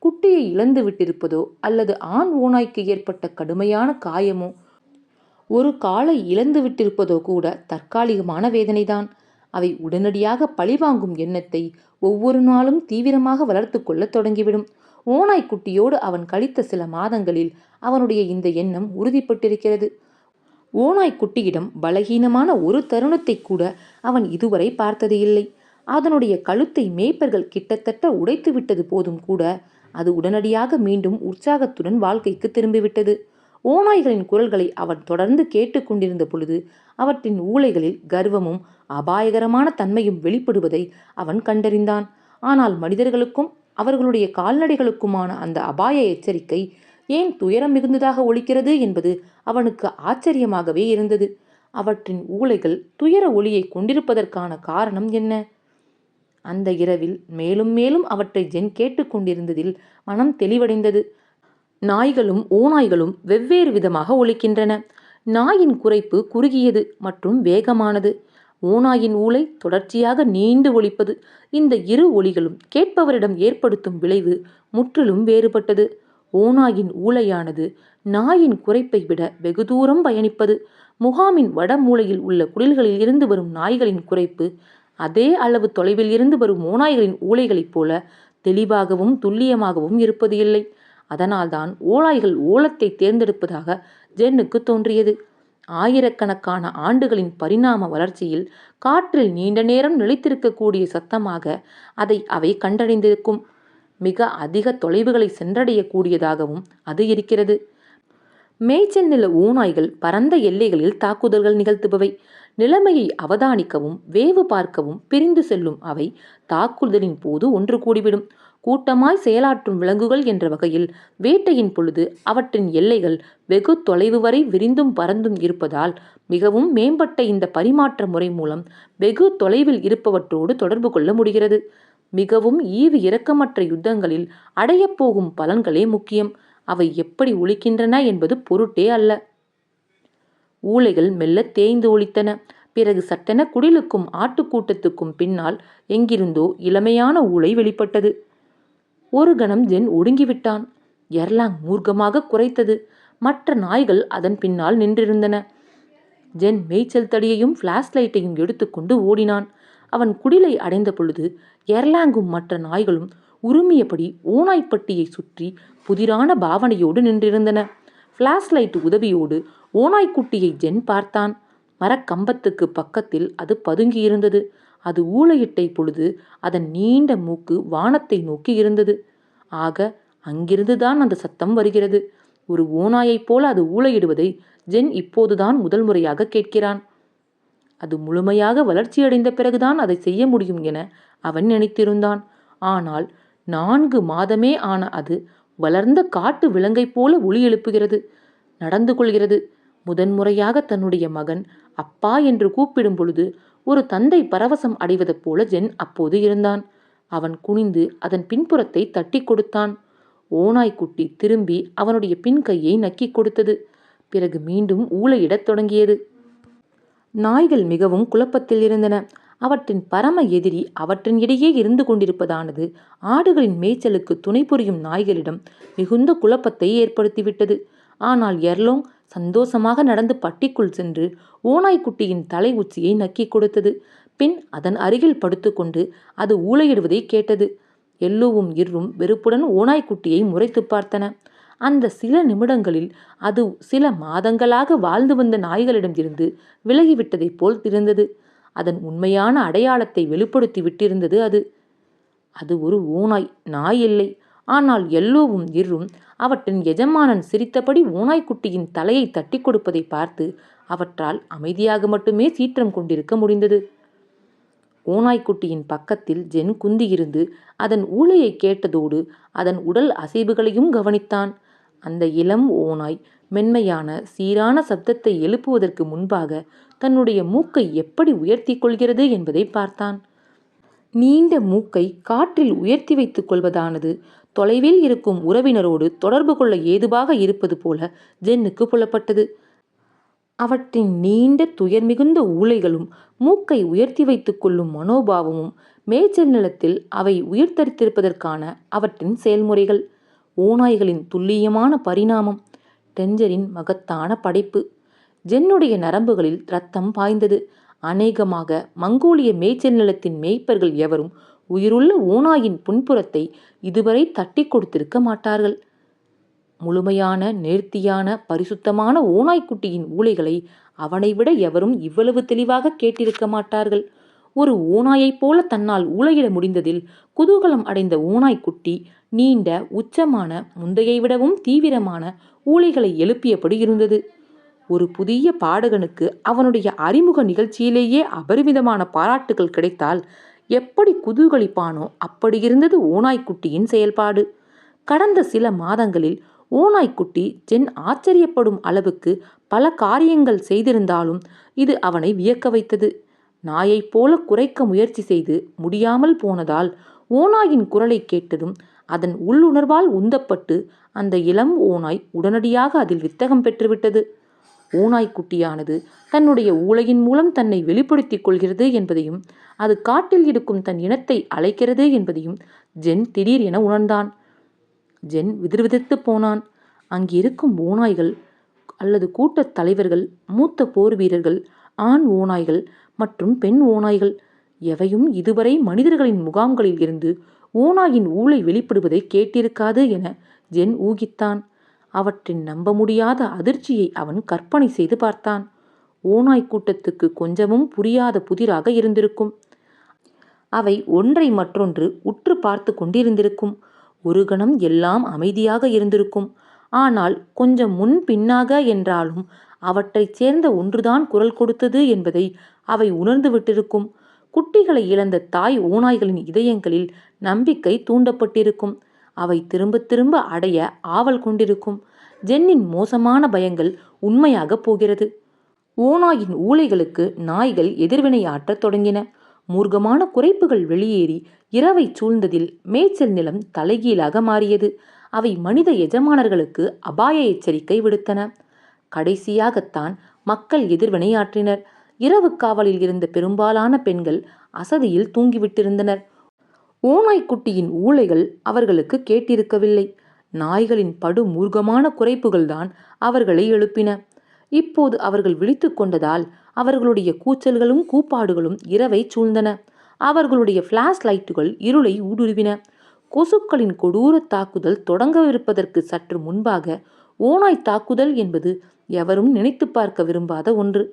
குட்டியை இழந்து விட்டிருப்பதோ அல்லது ஆண் ஓநாய்க்கு ஏற்பட்ட கடுமையான காயமோ ஒரு காலை இழந்து விட்டிருப்பதோ கூட தற்காலிகமான வேதனைதான். அவை உடனடியாக பழிவாங்கும் எண்ணத்தை ஒவ்வொரு நாளும் தீவிரமாக வளர்த்து கொள்ள தொடங்கிவிடும். ஓநாய்க்குட்டியோடு அவன் கழித்த சில மாதங்களில் அவனுடைய இந்த எண்ணம் உறுதிப்பட்டிருக்கிறது. ஓநாய்க்குட்டியிடம் பலகீனமான ஒரு தருணத்தை கூட அவன் இதுவரை பார்த்தது இல்லை. அதனுடைய கழுத்தை மேய்ப்பர்கள் கிட்டத்தட்ட உடைத்து விட்டது போதும் கூட அது உடனடியாக மீண்டும் உற்சாகத்துடன் வாழ்க்கைக்கு திரும்பிவிட்டது. ஓநாய்களின் குரல்களை அவன் தொடர்ந்து கேட்டு கொண்டிருந்த பொழுது அவற்றின் ஊளைகளில் கர்வமும் அபாயகரமான தன்மையும் வெளிப்படுவதை அவன் கண்டறிந்தான். ஆனால் மனிதர்களுக்கும் அவர்களுடைய கால்நடைகளுக்குமான அந்த அபாய எச்சரிக்கை ஏன் துயரம் மிகுந்ததாக ஒலிக்கிறது என்பது அவனுக்கு ஆச்சரியமாகவே இருந்தது. அவற்றின் ஊளைகள் துயர ஒலியை கொண்டிருப்பதற்கான காரணம் என்ன? அந்த இரவில் மேலும் மேலும் அவற்றை ஜென் கேட்டுக்கொண்டிருந்ததில் மனம் தெளிவடைந்தது. நாய்களும் ஓநாய்களும் வெவ்வேறு விதமாக ஒலிக்கின்றன. நாயின் குரைப்பு குறுகியது மற்றும் வேகமானது. ஓநாயின் ஊளை தொடர்ச்சியாக நீண்டு ஒலிப்பது. இந்த இரு ஒலிகளும் கேட்பவரிடம் ஏற்படுத்தும் விளைவு முற்றிலும் வேறுபட்டது. ஓநாயின் ஊளையானது நாயின் குரைப்பை விட வெகு தூரம் பயணிப்பது. முகாமின் வட மூலையில் உள்ள குடில்களில் இருந்து வரும் நாய்களின் குரைப்பு அதே அளவு தொலைவில் இருந்து வரும் ஓநாய்களின் ஊளைகளைப் போல தெளிவாகவும் துல்லியமாகவும் இருப்பது இல்லை. அதனால்தான் ஓநாய்கள் ஓலத்தை தேர்ந்தெடுப்பதாக ஜென்னுக்கு தோன்றியது. ஆயிரக்கணக்கான ஆண்டுகளின் பரிணாம வளர்ச்சியில் காற்றில் நீண்ட நேரம் நிலைத்திருக்கக்கூடிய சத்தமாக அதை அவை கண்டடைந்திருக்கும். மிக அதிக தொலைவுகளை சென்றடையக்கூடியதாகவும் அது இருக்கிறது. மேய்ச்சல் நில ஓநாய்கள் பரந்த எல்லைகளில் தாக்குதல்கள் நிகழ்த்துபவை. நிலைமையை அவதானிக்கவும் வேவு பார்க்கவும் பிரிந்து செல்லும் அவை தாக்குதலின் போது ஒன்று கூடிவிடும். கூட்டமாய் செயலாற்றும் விலங்குகள் என்ற வகையில் வேட்டையின் பொழுது அவற்றின் எல்லைகள் வெகு தொலைவு வரை விரிந்தும் பறந்தும் இருப்பதால் மிகவும் மேம்பட்ட இந்த பரிமாற்ற முறை மூலம் வெகு தொலைவில் இருப்பவற்றோடு தொடர்பு கொள்ள முடிகிறது. மிகவும் ஈவு இரக்கமற்ற யுத்தங்களில் அடையப்போகும் பலன்களே முக்கியம். அவை எப்படி ஒலிக்கின்றன என்பது பொருட்டே அல்ல. ஊளைகள் மெல்ல தேய்ந்து ஒலித்தன. பிறகு சட்டென குடிலுக்கும் ஆட்டுக்கூட்டத்துக்கும் பின்னால் எங்கிருந்தோ இளமையான ஊளை வெளிப்பட்டது. ஒரு கணம் ஜென் ஒடுங்கிவிட்டான். எர்லாங் மூர்க்கமாக குரைத்தது. மற்ற நாய்கள் அதன் பின்னால் நின்றிருந்தன. ஜென் மேய்ச்சல் தடியையும் பிளாஷ் லைட்டையும் எடுத்துக்கொண்டு ஓடினான். அவன் குடிலை அடைந்த பொழுது எர்லாங்கும் மற்ற நாய்களும் உருமியபடி ஓநாய்ப்பட்டியை சுற்றி புதிரான பாவனையோடு நின்றிருந்தன. பிளாஷ் லைட் உதவியோடு ஓநாய்க்குட்டியை ஜென் பார்த்தான். மரக்கம்பத்துக்கு பக்கத்தில் அது பதுங்கியிருந்தது. அது ஊளையிட்டை பொழுது அதன் நீண்ட மூக்கு வானத்தை நோக்கி இருந்தது. ஆக அங்கிருந்துதான் அந்த சத்தம் வருகிறது. ஒரு ஓநாயைப் போல அது ஊளையிடுவதை ஜென் இப்போதுதான் முதல் முறையாக கேட்கிறான். அது முழுமையாக வளர்ச்சியடைந்த பிறகுதான் அதை செய்ய முடியும் என அவன் நினைத்திருந்தான். ஆனால் 4 மாதமே ஆன அது வளர்ந்த காட்டு விலங்கைப் போல ஒலி எழுப்புகிறது, நடந்து கொள்கிறது. முதன்முறையாக தன்னுடைய மகன் அப்பா என்று கூப்பிடும் பொழுது ஒரு தந்தை பரவசம் அடைவது போல ஜென் அப்போது இருந்தான். அவன் குனிந்து அதன் பின்புறத்தை தட்டி கொடுத்தான். ஓநாய்க்குட்டி திரும்பி அவனுடைய பின் கையை நக்கி கொடுத்தது. பிறகு மீண்டும் ஊளையிடத் தொடங்கியது. நாய்கள் மிகவும் குழப்பத்தில் இருந்தன. அவற்றின் பரம எதிரி அவற்றின் இடையே இருந்து கொண்டிருப்பதானது ஆடுகளின் மேய்ச்சலுக்கு துணை புரியும் நாய்களிடம் மிகுந்த குழப்பத்தை ஏற்படுத்திவிட்டது. ஆனால் எர்லோங் சந்தோஷமாக நடந்து பட்டிக்குள் சென்று ஓநாய்க்குட்டியின் தலை உச்சியை நக்கி கொடுத்தது. பின் அதன் அருகில் படுத்துக்கொண்டு அது ஊளையிடுவதை கேட்டது. எல்லோவும் இர்ரும் வெறுப்புடன் ஓநாய்க்குட்டியை முறைத்து பார்த்தன. அந்த சில நிமிடங்களில் அது சில மாதங்களாக வாழ்ந்து வந்த நாய்களிடம் இருந்து விலகிவிட்டதைப் போல் இருந்தது. அதன் உண்மையான அடையாளத்தை வெளிப்படுத்தி விட்டிருந்தது அது. அது ஒரு ஓநாய், நாய் இல்லை. ஆனால் எல்லோவும் இர்ரும் அவற்றின் எஜமானன் சிரித்தபடி ஓநாய்க்குட்டியின் தலையை தட்டி கொடுப்பதை பார்த்து அவற்றால் அமைதியாக மட்டுமே சீற்றம் கொண்டிருக்க முடிந்தது. ஓநாய்க்குட்டியின் பக்கத்தில் ஜென் குந்தியிருந்து அதன் ஊளையை கேட்டதோடு அதன் உடல் அசைவுகளையும் கவனித்தான். அந்த இளம் ஓநாய் மென்மையான சீரான சப்தத்தை எழுப்புவதற்கு முன்பாக தன்னுடைய மூக்கை எப்படி உயர்த்தி கொள்கிறது என்பதை பார்த்தான். நீண்ட மூக்கை காற்றில் உயர்த்தி வைத்துக் கொள்வதானது தொலைவில் இருக்கும் உறவினரோடு தொடர்பு கொள்ள ஏதுவாக இருப்பது போல ஜென்னுக்கு புலப்பட்டது. அவற்றின் நீண்ட துயர் மிகுந்த ஊளைகளும் மூக்கை உயர்த்தி வைத்துக் கொள்ளும் மனோபாவமும் மேய்ச்சல் நிலத்தில் அவை உயிர்த்தரித்திருப்பதற்கான அவற்றின் செயல்முறைகள். ஓநாய்களின் துல்லியமான பரிணாமம். டெஞ்சரின் மகத்தான படைப்பு. ஜென்னுடைய நரம்புகளில் இரத்தம் பாய்ந்தது. அநேகமாக மங்கோலிய மேய்ச்சல் நிலத்தின் மேய்ப்பர்கள் எவரும் உயிருள்ள ஓநாயின் புன்புறத்தை இதுவரை தட்டி கொடுத்திருக்க மாட்டார்கள். முழுமையான நேர்த்தியான பரிசுத்தமான ஓநாய்க்குட்டியின் ஊளைகளை அவனை விட எவரும் இவ்வளவு தெளிவாக கேட்டிருக்க மாட்டார்கள். ஒரு ஓநாயைப் போல தன்னால் ஊளையிட முடிந்ததில் குதூகலம் அடைந்த ஓநாய்க்குட்டி நீண்ட உச்சமான முந்தையை விடவும் தீவிரமான ஊளைகளை எழுப்பியபடி இருந்தது. ஒரு புதிய பாடகனுக்கு அவனுடைய அறிமுக நிகழ்ச்சியிலேயே அபரிமிதமான பாராட்டுகள் கிடைத்தால் எப்படி குதூகலிப்பானோ அப்படி இருந்தது ஓநாய்க்குட்டியின் செயல்பாடு. கடந்த சில மாதங்களில் ஓநாய்க்குட்டி ஜென் ஆச்சரியப்படும் அளவுக்கு பல காரியங்கள் செய்திருந்தாலும் இது அவனை வியக்க வைத்தது. நாயைப் போல குறைக்க முயற்சி செய்து முடியாமல் போனதால் ஓநாயின் குரலை கேட்டதும் அதன் உள்ளுணர்வால் உந்தப்பட்டு அந்த இளம் ஓநாய் உடனடியாக அதில் வித்தகம் பெற்றுவிட்டது. ஓநாய்க்குட்டியானது தன்னுடைய ஊளையின் மூலம் தன்னை வெளிப்படுத்திக் கொள்கிறது என்பதையும் அது காட்டில் இருக்கும் தன் இனத்தை அழைக்கிறது என்பதையும் ஜென் திடீர் என உணர்ந்தான். ஜென் விதிர்விதித்து போனான். அங்கிருக்கும் ஓநாய்கள் அல்லது கூட்டத் தலைவர்கள், மூத்த போர் வீரர்கள், ஆண் ஓநாய்கள் மற்றும் பெண் ஓநாய்கள் எவையும் இதுவரை மனிதர்களின் முகாம்களில் இருந்து ஓநாயின் ஊளை வெளிப்படுவதை கேட்டிருக்காது என ஜென் ஊகித்தான். அவற்றின் நம்ப முடியாத அதிர்ச்சியை அவன் கற்பனை செய்து பார்த்தான். ஓநாய் கூட்டத்துக்கு கொஞ்சமும் புரியாத புதிராக இருந்திருக்கும். அவை ஒன்றை மற்றொன்று உற்று பார்த்து கொண்டிருந்திருக்கும். ஒரு கணம் எல்லாம் அமைதியாக இருந்திருக்கும். ஆனால் கொஞ்சம் முன் பின்னாக என்றாலும் அவற்றைச் சேர்ந்த ஒன்றுதான் குரல் கொடுத்தது என்பதை அவை உணர்ந்து விட்டிருக்கும். குட்டிகளை இழந்த தாய் ஓநாய்களின் இதயங்களில் நம்பிக்கை தூண்டப்பட்டிருக்கும். அவை திரும்ப திரும்ப அடைய ஆவல் கொண்டிருக்கும். ஜென்னின் மோசமான பயங்கள் உண்மையாக போகிறது. ஓநாயின் ஊளைகளுக்கு நாய்கள் எதிர்வினையாற்றத் தொடங்கின. மூர்க்கமான குரைப்புகள் வெளியேறி இரவை சூழ்ந்ததில் மேய்ச்சல் நிலம் தலைகீழாக மாறியது. அவை மனித எஜமானர்களுக்கு அபாய எச்சரிக்கை விடுத்தன. கடைசியாகத்தான் மக்கள் எதிர்வினையாற்றினர். இரவு காவலில் இருந்த பெரும்பாலான பெண்கள் அசதியில் தூங்கிவிட்டிருந்தனர். ஓநாய்க்குட்டியின் ஊளைகள் அவர்களுக்கு கேட்டிருக்கவில்லை. நாய்களின் படு மூர்க்கமான குரைப்புகள்தான் அவர்களை எழுப்பின. இப்போது அவர்கள் விழித்து கொண்டதால் அவர்களுடைய கூச்சல்களும் கூப்பாடுகளும் இரவை சூழ்ந்தன. அவர்களுடைய பிளாஷ் லைட்டுகள் இருளை ஊடுருவின. கொசுக்களின் கொடூர தாக்குதல் தொடங்கவிருப்பதற்கு சற்று முன்பாக ஓநாய் தாக்குதல் என்பது எவரும் நினைத்து பார்க்க விரும்பாத ஒன்று.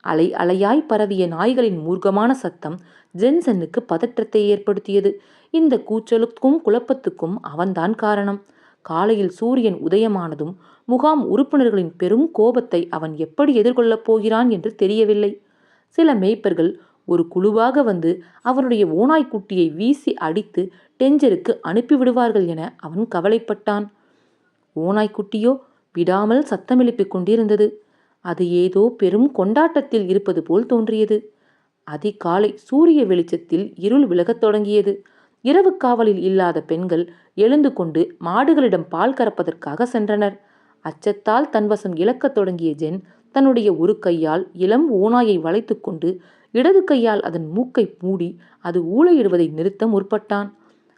அலை அலையாய் பரவிய நாய்களின் மூர்க்கமான சத்தம் ஜென்சனுக்கு பதற்றத்தை ஏற்படுத்தியது. இந்த கூச்சலுக்கும் குழப்பத்துக்கும் அவன்தான் காரணம். காலையில் சூரியன் உதயமானதும் முகாம் உறுப்பினர்களின் பெரும் கோபத்தை அவன் எப்படி எதிர்கொள்ளப் போகிறான் என்று தெரியவில்லை. சில மேய்ப்பர்கள் ஒரு குழுவாக வந்து அவனுடைய ஓநாய்க்குட்டியை வீசி அடித்து டெஞ்சருக்கு அனுப்பிவிடுவார்கள் என அவன் கவலைப்பட்டான். ஓநாய்க்குட்டியோ விடாமல் சத்தமெழுப்பிக் கொண்டிருந்தது. அது ஏதோ பெரும் கொண்டாட்டத்தில் இருப்பது போல் தோன்றியது. அதிகாலை சூரிய வெளிச்சத்தில் இருள் விலகத் தொடங்கியது. இரவு காவலில் இல்லாத பெண்கள் எழுந்து கொண்டு மாடுகளிடம் பால் கறப்பதற்காக சென்றனர். அச்சத்தால் தன்வசம் இழக்கத் தொடங்கிய ஜென் தன்னுடைய ஒரு கையால் இளம் ஓநாயை வளைத்து கொண்டு இடது கையால் அதன் மூக்கை மூடி அது ஊளையிடுவதை நிறுத்த முற்பட்டான்.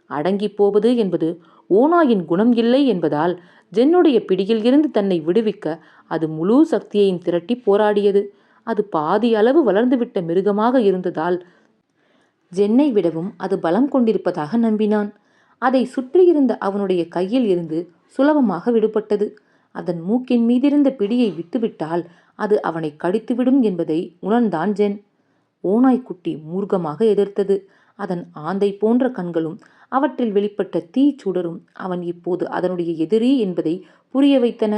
அடங்கி போவது என்பது ஓநாயின் குணம் இல்லை என்பதால் ஜென்னுடைய பிடியில் இருந்து தன்னை விடுவிக்க அது முழு சக்தியையும் திரட்டி போராடியது. அது பாதி அளவு வளர்ந்துவிட்ட மிருகமாக இருந்ததால் ஜென்னை விடவும் அது பலம் கொண்டிருப்பதாக நம்பினான். அதை சுற்றியிருந்த அவனுடைய கையில் இருந்து சுலபமாக விடுபட்டது. அதன் மூக்கின் மீதிருந்த பிடியை விட்டுவிட்டால் அது அவனை கடித்துவிடும் என்பதை உணர்ந்தான் ஜென். ஓநாய்க்குட்டி மூர்க்கமாக எதிர்த்தது. அதன் ஆந்தை போன்ற கண்களும் அவற்றில் வெளிப்பட்ட தீச்சுடரும் அவன் இப்போது அதனுடைய எதிரி என்பதை புரிய வைத்தன.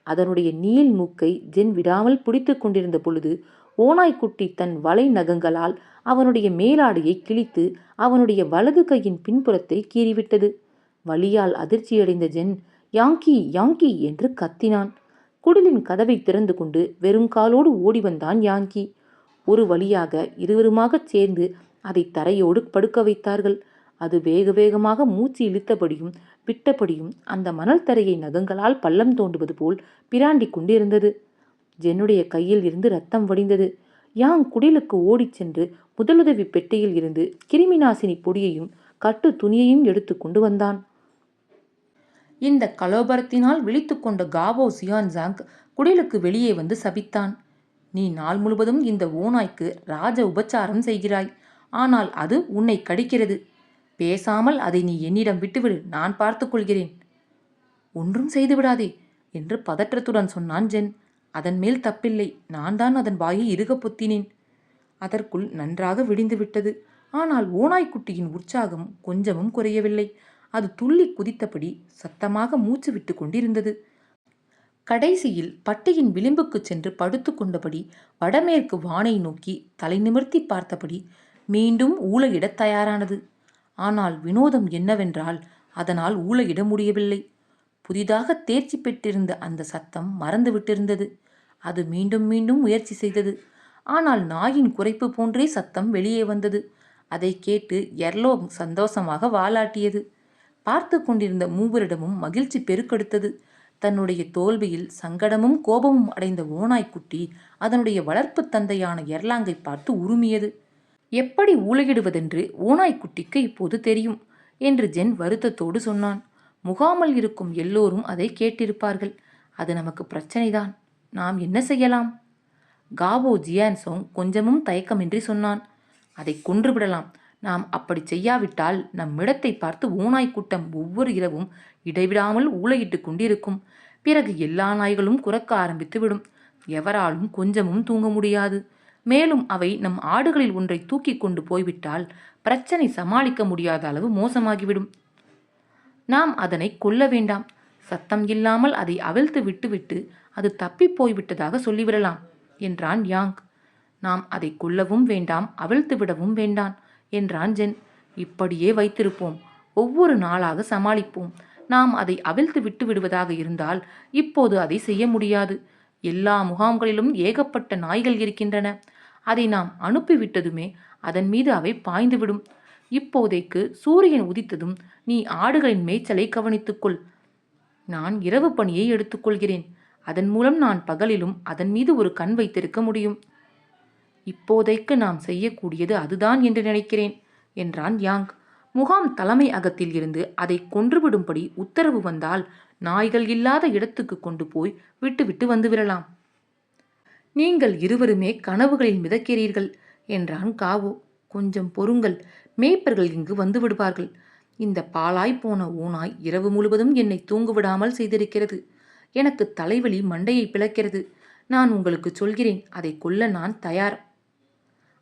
அதனுடைய நீள் மூக்கை ஜென் விடாமல் பிடித்து கொண்டிருந்த பொழுது ஓநாய்க்குட்டி தன் வலை நகங்களால் அவனுடைய மேலாடையை கிழித்து அவனுடைய வலது கையின் பின்புறத்தை கீறிவிட்டது. வலியால் அதிர்ச்சியடைந்த ஜென் யாங்கி யாங்கி என்று கத்தினான். குடிலின் கதவை திறந்து கொண்டு வெறும் காலோடு ஓடி வந்தான் யாங்கி. ஒரு வழியாக இருவருமாகச் சேர்ந்து அதை தரையோடு படுக்க வைத்தார்கள். அது வேக வேகமாக மூச்சு இழுத்தபடியும் விட்டபடியும் அந்த மணல் தரையை நகங்களால் பள்ளம் தோண்டுவது போல் பிராண்டி கொண்டிருந்தது. ஜென்னுடைய கையில் இருந்து ரத்தம் வடிந்தது. யாங் குடிலுக்கு ஓடிச் சென்று முதலுதவி பெட்டியில் இருந்து கிருமிநாசினி பொடியையும் கட்டு துணியையும் எடுத்து கொண்டு வந்தான். இந்த கலோபரத்தினால் விழித்து கொண்ட காவோ சியான்சாங் குடிலுக்கு வெளியே வந்து சபித்தான். நீ நாள் முழுவதும் இந்த ஓநாய்க்கு ராஜ உபச்சாரம் செய்கிறாய். ஆனால் அது உன்னை கடிக்கிறது. பேசாமல் அதை நீ என்னிடம் விட்டுவிடு, நான் பார்த்து கொள்கிறேன். ஒன்றும் செய்து விடாதே என்று பதற்றத்துடன் சொன்னான் ஜென். அதன் மேல் தப்பில்லை, நான் தான் அதன் வாயை இறுக பொத்தினேன். அதற்குள் நன்றாக விடிந்து விட்டது. ஆனால் ஓநாய்க்குட்டியின் உற்சாகம் கொஞ்சமும் குறையவில்லை. அது துள்ளி குதித்தபடி சத்தமாக மூச்சு விட்டு கொண்டிருந்தது. கடைசியில் பட்டியின் விளிம்புக்கு சென்று படுத்து கொண்டபடி வடமேற்கு வானை நோக்கி தலை நிமிர்த்தி பார்த்தபடி மீண்டும் ஊளையிடத் தயாரானது. ஆனால் வினோதம் என்னவென்றால் அதனால் ஊளையிட முடியவில்லை. புதிதாக தேர்ச்சி பெற்றிருந்த அந்த சத்தம் மறந்துவிட்டிருந்தது. அது மீண்டும் மீண்டும் முயற்சி செய்தது. ஆனால் நாயின் குரைப்பு போன்றே சத்தம் வெளியே வந்தது. அதை கேட்டு எர்லோ சந்தோஷமாக வாலாட்டியது. பார்த்து கொண்டிருந்த மூவரிடமும் மகிழ்ச்சி பெருக்கெடுத்தது. தன்னுடைய தோல்வியில் சங்கடமும் கோபமும் அடைந்த ஓநாய்க்குட்டி அதனுடைய வளர்ப்பு தந்தையான எர்லாங்கை பார்த்து உருமியது. எப்படி ஊளையிடுவதென்று ஓநாய்க்குட்டிக்கு இப்போது தெரியும் என்று ஜென் வருத்தத்தோடு சொன்னான். முகாமில் இருக்கும் எல்லோரும் அதை கேட்டிருப்பார்கள். அது நமக்கு பிரச்சனைதான். நாம் என்ன செய்யலாம்? காவோ ஜியான்சோங் கொஞ்சமும் தயக்கமின்றி சொன்னான். அதை கொன்றுவிடலாம். நாம் அப்படி செய்யாவிட்டால் நம்மிடத்தை பார்த்து ஓநாய்க்கூட்டம் ஒவ்வொரு இரவும் இடைவிடாமல் ஊளையிட்டு கொண்டிருக்கும். பிறகு எல்லா நாய்களும் குரக்க ஆரம்பித்து விடும். எவராலும் கொஞ்சமும் தூங்க முடியாது. மேலும் அவை நம் ஆடுகளில் ஒன்றை தூக்கி கொண்டு போய்விட்டால் பிரச்சனை சமாளிக்க முடியாத அளவு மோசமாகிவிடும். நாம் அதனை கொல்ல வேண்டாம். சத்தம் இல்லாமல் அதை அவிழ்த்து விட்டுவிட்டு அது தப்பி போய்விட்டதாக சொல்லிவிடலாம் என்றான் யாங். நாம் அதை கொல்லவும் வேண்டாம், அவிழ்த்து விடவும் வேண்டாம் என்றான் ஜென். இப்படியே வைத்திருப்போம், ஒவ்வொரு நாளாக சமாளிப்போம். நாம் அதை அவிழ்த்து விட்டு விடுவதாக இருந்தால் இப்போது அதை செய்ய முடியாது. எல்லா முகாம்களிலும் ஏகப்பட்ட நாய்கள் இருக்கின்றன. அதை நாம் அனுப்பிவிட்டதுமே அதன் மீது அவை பாய்ந்துவிடும். இப்போதைக்கு சூரியன் உதித்ததும் நீ ஆடுகளின் மேய்ச்சலை கவனித்துக்கொள். நான் இரவு பணியை எடுத்துக்கொள்கிறேன். அதன் மூலம் நான் பகலிலும் அதன் மீது ஒரு கண் வைத்திருக்க முடியும். இப்போதைக்கு நாம் செய்யக்கூடியது அதுதான் என்று நினைக்கிறேன் என்றான் யாங். முகாம் தலைமை அகத்தில் இருந்து அதை கொன்றுவிடும்படி உத்தரவு வந்தால் நாய்கள் இல்லாத இடத்துக்கு கொண்டு போய் விட்டுவிட்டு வந்துவிடலாம். நீங்கள் இருவருமே கனவுகளில் மிதக்கிறீர்கள் என்றான் காவோ. கொஞ்சம் பொறுங்கள், மேய்ப்பர்கள் இங்கு வந்து விடுவார்கள். இந்த பாலாய் போன ஓநாய் இரவு முழுவதும் என்னை தூங்குவிடாமல் செய்திருக்கிறது. எனக்கு தலைவலி மண்டையை பிளக்கிறது. நான் உங்களுக்கு சொல்கிறேன், அதை கொல்ல நான் தயார்.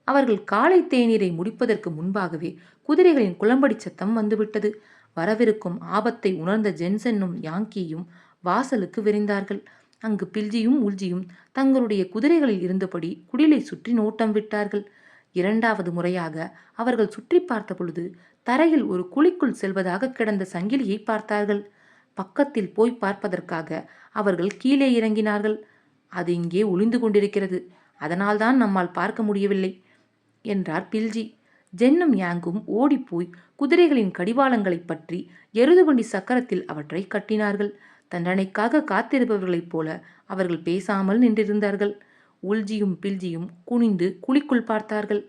அவர்கள் காலை தேநீரை முடிப்பதற்கு முன்பாகவே குதிரைகளின் குளம்படி சத்தம் வந்துவிட்டது. வரவிருக்கும் ஆபத்தை உணர்ந்த ஜென்சனும் யாங்கியும் வாசலுக்கு விரைந்தார்கள். அங்கு பில்ஜியும் உல்ஜியும் தங்களுடைய குதிரைகளில் இருந்தபடி குடிலை சுற்றி நோட்டம் விட்டார்கள். இரண்டாவது முறையாக அவர்கள் சுற்றி பார்த்த பொழுது தரையில் ஒரு குழிக்குள் செல்வதாக கிடந்த சங்கிலியை பார்த்தார்கள். பக்கத்தில் போய் பார்ப்பதற்காக அவர்கள் கீழே இறங்கினார்கள். அது இங்கே ஒளிந்து கொண்டிருக்கிறது, அதனால்தான் நம்மால் பார்க்க முடியவில்லை என்றார் பில்ஜி. ஜென்னும் யாங்கும் ஓடிப்போய் குதிரைகளின் கடிவாளங்களை பற்றி எருதுவண்டி சக்கரத்தில் அவற்றை கட்டினார்கள். தண்டனைக்காக காத்திருப்பவர்களைப் போல அவர்கள் பேசாமல் நின்றிருந்தார்கள். உல்ஜியும் பில்ஜியும் குனிந்து குழிக்குள் பார்த்தார்கள்.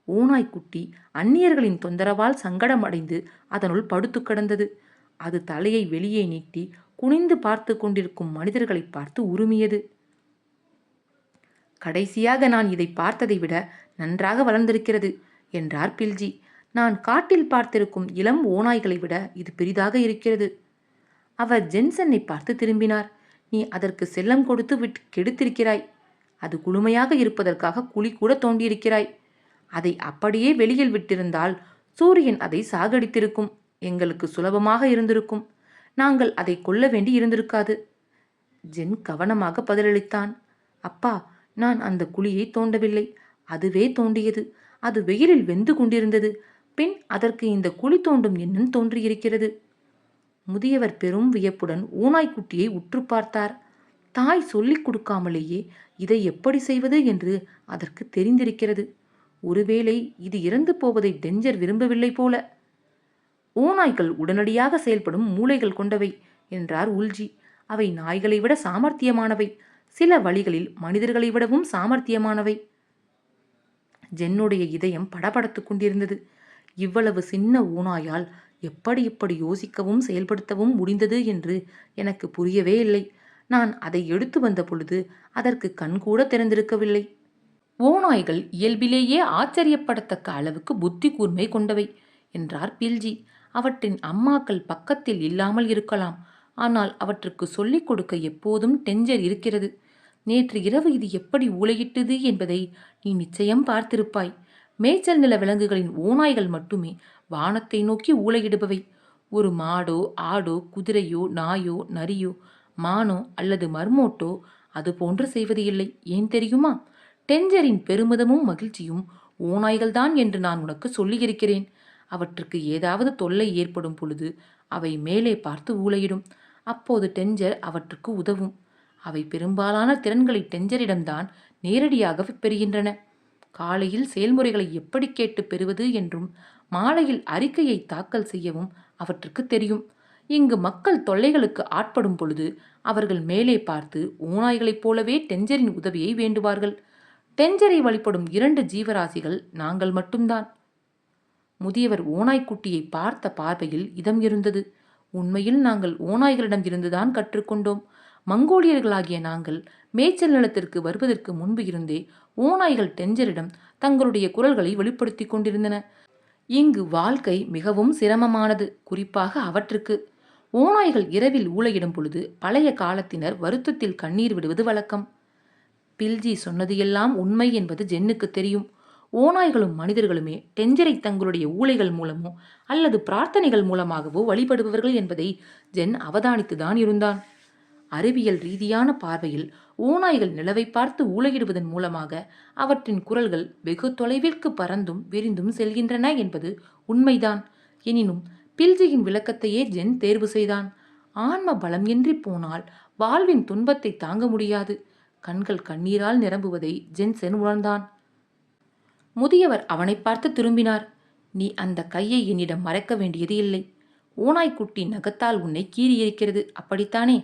ஓநாய்க்குட்டி அந்நியர்களின் தொந்தரவால் சங்கடம் அடைந்து அதனுள் படுத்து கிடந்தது. அது தலையை வெளியே நீட்டி குனிந்து பார்த்து கொண்டிருக்கும் மனிதர்களை பார்த்து உருமியது. கடைசியாக நான் இதை பார்த்ததை விட நன்றாக வளர்ந்திருக்கிறது என்றார் பில்ஜி. நான் காட்டில் பார்த்திருக்கும் இளம் ஓநாய்களை விட இது பெரிதாக இருக்கிறது. அவர் ஜென்சனை பார்த்து திரும்பினார். நீ அதற்கு செல்லம் கொடுத்து விட்டு கெடுத்திருக்கிறாய். அது குளுமையாக இருப்பதற்காக குழி கூட தோண்டியிருக்கிறாய். அதை அப்படியே வெளியில் விட்டிருந்தால் சூரியன் அதை சாகடித்திருக்கும். எங்களுக்கு சுலபமாக இருந்திருக்கும். நாங்கள் அதை கொல்ல வேண்டி இருந்திருக்காது. ஜென் கவனமாக பதிலளித்தான். அப்பா, நான் அந்த குழியை தோண்டவில்லை, அதுவே தோண்டியது. அது வெயிலில் வெந்து கொண்டிருந்தது. பின் அதற்கு இந்த குழி தோண்டும் எண்ணம் தோன்றியிருக்கிறது. முதியவர் பெரும் வியப்புடன் ஓநாய்க்குட்டியை உற்று பார்த்தார். தாய் சொல்லிக் கொடுக்காமலேயே இதை எப்படி செய்வது என்று அதற்கு தெரிந்திருக்கிறது. ஒருவேளை இது இறந்து போவதை டெஞ்சர் விரும்பவில்லை போல. ஓநாய்கள் உடனடியாக செயல்படும் மூளைகள் கொண்டவை என்றார் உல்ஜி. அவை நாய்களை விட சாமர்த்தியமானவை, சில வழிகளில் மனிதர்களை விடவும் சாமர்த்தியமானவை. ஜென்னுடைய இதயம் படபடத்து கொண்டிருந்தது. இவ்வளவு சின்ன ஓநாயால் எப்படி இப்படி யோசிக்கவும் செயல்படுத்தவும் முடிந்தது என்று எனக்கு புரியவே இல்லை. நான் அதை எடுத்து வந்த பொழுது அதற்கு கண்கூட திறந்திருக்கவில்லை. ஓநாய்கள் இயல்பிலேயே ஆச்சரியப்படத்தக்க அளவுக்கு புத்தி கூர்மை கொண்டவை என்றார் பில்ஜி. அவற்றின் அம்மாக்கள் பக்கத்தில் இல்லாமல் இருக்கலாம், ஆனால் அவற்றுக்கு சொல்லிக் கொடுக்க எப்போதும் டெஞ்சர் இருக்கிறது. நேற்று இரவு இது எப்படி ஊளையிட்டது என்பதை நீ நிச்சயம் பார்த்திருப்பாய். மேய்ச்சல் நில விலங்குகளின் ஓநாய்கள் மட்டுமே வானத்தை நோக்கி ஊளையிடுபவை. ஒரு மாடோ ஆடோ குதிரையோ நாயோ நரியோ மானோ அல்லது மர்மோட்டோ அது போன்று செய்வது இல்லை. ஏன் தெரியுமா? டெஞ்சரின் பெருமிதமும் மகிழ்ச்சியும் ஓநாய்கள்தான் என்று நான் உனக்கு சொல்லியிருக்கிறேன். அவற்றுக்கு ஏதாவது தொல்லை ஏற்படும் பொழுது அவை மேலே பார்த்து ஊளையிடும். அப்போது டெஞ்சர் அவற்றுக்கு உதவும். அவை பெரும்பாலான திறன்களை டெஞ்சரிடம்தான் நேரடியாக பெறுகின்றன. காலையில் செயல்முறைகளை எப்படி கேட்டு பெறுவது என்றும் மாலையில் அறிக்கையை தாக்கல் செய்யவும் அவற்றுக்கு தெரியும். இங்கு மக்கள் தொல்லைகளுக்கு ஆட்படும் பொழுது அவர்கள் மேலே பார்த்து ஓநாய்களைப் போலவே டெஞ்சரின் உதவியை வேண்டுவார்கள். டெஞ்சரை வழிபடும் 2 ஜீவராசிகள் நாங்கள் மட்டும்தான். முதியவர் ஓநாய்க்குட்டியை பார்த்த பார்வையில் இதம் இருந்தது. உண்மையில் நாங்கள் ஓநாய்களிடம் இருந்துதான் கற்றுக்கொண்டோம். மங்கோலியர்களாகிய நாங்கள் மேய்ச்சல் நிலத்திற்கு வருவதற்கு முன்பு இருந்தே ஓநாய்கள் டெஞ்சரிடம் தங்களுடைய குரல்களை வெளிப்படுத்தி கொண்டிருந்தன. இங்கு வாழ்க்கை மிகவும் சிரமமானது, குறிப்பாக அவற்றுக்கு. ஓநாய்கள் இரவில் ஊளையிடும் பொழுது பழைய காலத்தினர் வருத்தத்தில் கண்ணீர் விடுவது வழக்கம். பில்ஜி சொன்னது எல்லாம் உண்மை என்பது ஜென்னுக்கு தெரியும். ஓநாய்களும் மனிதர்களுமே டெஞ்சரை தங்களுடைய ஊளைகள் மூலமோ அல்லது பிரார்த்தனைகள் மூலமாகவோ வழிபடுபவர்கள் என்பதை ஜென் அவதானித்துதான் இருந்தான். அறிவியல் ரீதியான பார்வையில் ஓநாய்கள் நிலவை பார்த்து ஊளையிடுவதன் மூலமாக அவற்றின் குரல்கள் வெகு தொலைவிற்கு பறந்தும் விரிந்தும் செல்கின்றன என்பது உண்மைதான். எனினும் பில்ஜியின் விளக்கத்தையே ஜென் தேர்வு செய்தான். ஆன்ம பலம் இன்றி போனால் வாழ்வின் துன்பத்தை தாங்க முடியாது. கண்கள் கண்ணீரால் நிரம்புவதை ஜென்சென் உணர்ந்தான். முதியவர் அவனை பார்த்து திரும்பினார். நீ அந்த கையை என்னிடம் மறைக்க வேண்டியது இல்லை. ஓநாய்க்குட்டி நகத்தால் உன்னை கீறியிருக்கிறது, அப்படித்தானே?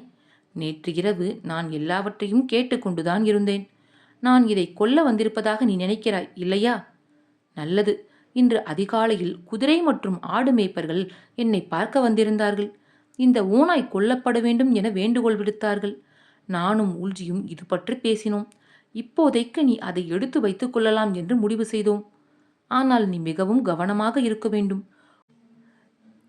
நேற்று இரவு நான் எல்லாவற்றையும் கேட்டுக்கொண்டுதான் இருந்தேன். நான் இதை கொல்ல வந்திருப்பதாக நீ நினைக்கிறாய், இல்லையா? நல்லது. இன்று அதிகாலையில் குதிரை மற்றும் ஆடு மேய்ப்பர்கள் என்னை பார்க்க வந்திருந்தார்கள். இந்த ஓநாய் கொல்லப்பட வேண்டும் என வேண்டுகோள் விடுத்தார்கள். நானும் உல்ஜியும் இது பற்றி பேசினோம். இப்போதைக்கு நீ அதை எடுத்து வைத்துக் கொள்ளலாம் என்று முடிவு செய்தோம். ஆனால் நீ மிகவும் கவனமாக இருக்க வேண்டும்.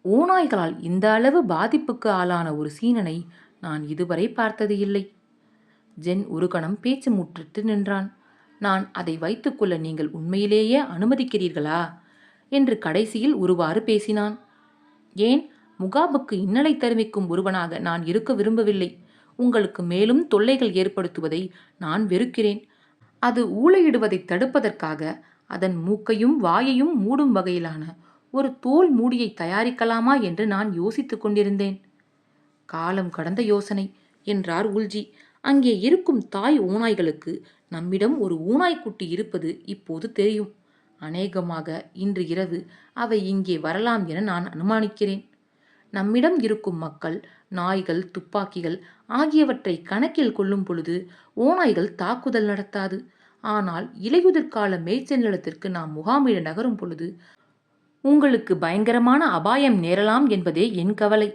ஓநாய்களால் இந்த அளவு பாதிப்புக்கு ஆளான ஒரு சீனனை நான் இதுவரை பார்த்தது இல்லை. ஜென் ஒரு கணம் பேச்சு முற்றிட்டு நின்றான். நான் அதை வைத்துக்கொள்ள நீங்கள் உண்மையிலேயே அனுமதிக்கிறீர்களா என்று கடைசியில் ஒருவாறு பேசினான். ஏன், முகாபுக்கு இன்னலை தருவிக்கும் ஒருவனாக நான் இருக்க விரும்பவில்லை. உங்களுக்கு மேலும் தொல்லைகள் ஏற்படுத்துவதை நான் வெறுக்கிறேன். அது ஊளையிடுவதை தடுப்பதற்காக அதன் மூக்கையும் வாயையும் மூடும் வகையிலான ஒரு தோல் மூடியை தயாரிக்கலாமா என்று நான் யோசித்துக் கொண்டிருந்தேன். காலம் கடந்த யோசனை என்றார் உல்ஜி. அங்கே இருக்கும் தாய் ஓநாய்களுக்கு நம்மிடம் ஒரு ஓநாய்க்குட்டி இருப்பது இப்போது தெரியும். அநேகமாக இன்று இரவு அவை இங்கே வரலாம் என நான் அனுமானிக்கிறேன். நம்மிடம் இருக்கும் மக்கள், நாய்கள், துப்பாக்கிகள் ஆகியவற்றை கணக்கில் கொள்ளும் பொழுது ஓநாய்கள் தாக்குதல் நடத்தாது. ஆனால் இலையுதிர்கால மேய்ச்சல் நிலத்திற்கு நாம் முகாமிட நகரும் பொழுது உங்களுக்கு பயங்கரமான அபாயம் நேரலாம் என்பதே என் கவலை.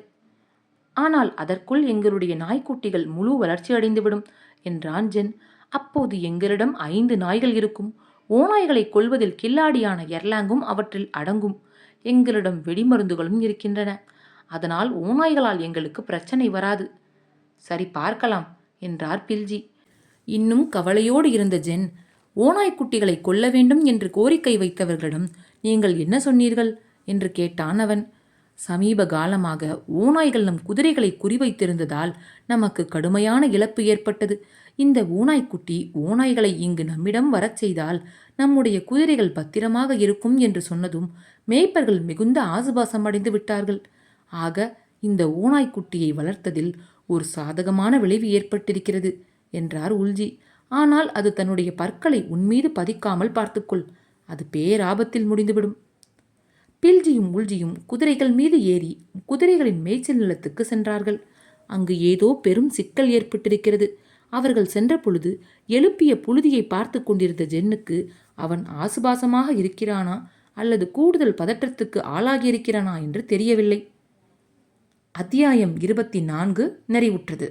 ஆனால் அதற்குள் எங்களுடைய நாய்க்குட்டிகள் முழு வளர்ச்சி அடைந்துவிடும் என்றான் ஜென். அப்போது எங்களிடம் 5 நாய்கள் இருக்கும். ஓநாய்களை கொல்வதில் கில்லாடியான எர்லாங்கும் அவற்றில் அடங்கும். எங்களிடம் வெடிமருந்துகளும் இருக்கின்றன. அதனால் ஓநாய்களால் எங்களுக்கு பிரச்சனை வராது. சரி, பார்க்கலாம் என்றார் பில்ஜி. இன்னும் கவலையோடு இருந்த ஜென், ஓநாய்க்குட்டிகளை கொல்ல வேண்டும் என்று கோரிக்கை வைத்தவர்களிடம் நீங்கள் என்ன சொன்னீர்கள் என்று கேட்டான் அவன். சமீப காலமாக ஓநாய்கள் நம் குதிரைகளை குறிவைத்திருந்ததால் நமக்கு கடுமையான இழப்பு ஏற்பட்டது. இந்த ஓநாய்க்குட்டி ஓநாய்களை இங்கு நம்மிடம் வரச் செய்தால் நம்முடைய குதிரைகள் பத்திரமாக இருக்கும் என்று சொன்னதும் மேய்ப்பர்கள் மிகுந்த ஆசுபாசம் அடைந்து விட்டார்கள். ஆக இந்த ஓநாய்க்குட்டியை வளர்த்ததில் ஒரு சாதகமான விளைவு ஏற்பட்டிருக்கிறது என்றார் உல்ஜி. ஆனால் அது தன்னுடைய பற்களை உன்மீது பதிக்காமல் பார்த்துக்கொள். அது பேராபத்தில் முடிந்துவிடும். பில்ஜியும் உல்ஜியும் குதிரைகள் மீது ஏறி குதிரைகளின் மேய்ச்சல் நிலத்துக்கு சென்றார்கள். அங்கு ஏதோ பெரும் சிக்கல் ஏற்பட்டிருக்கிறது. அவர்கள் சென்ற பொழுது எழுப்பிய புழுதியை பார்த்து கொண்டிருந்த ஜென்னுக்கு அவன் ஆசுபாசமாக இருக்கிறானா அல்லது கூடுதல் பதற்றத்துக்கு ஆளாகியிருக்கிறானா என்று தெரியவில்லை. அத்தியாயம் 24 நிறைவுற்றது.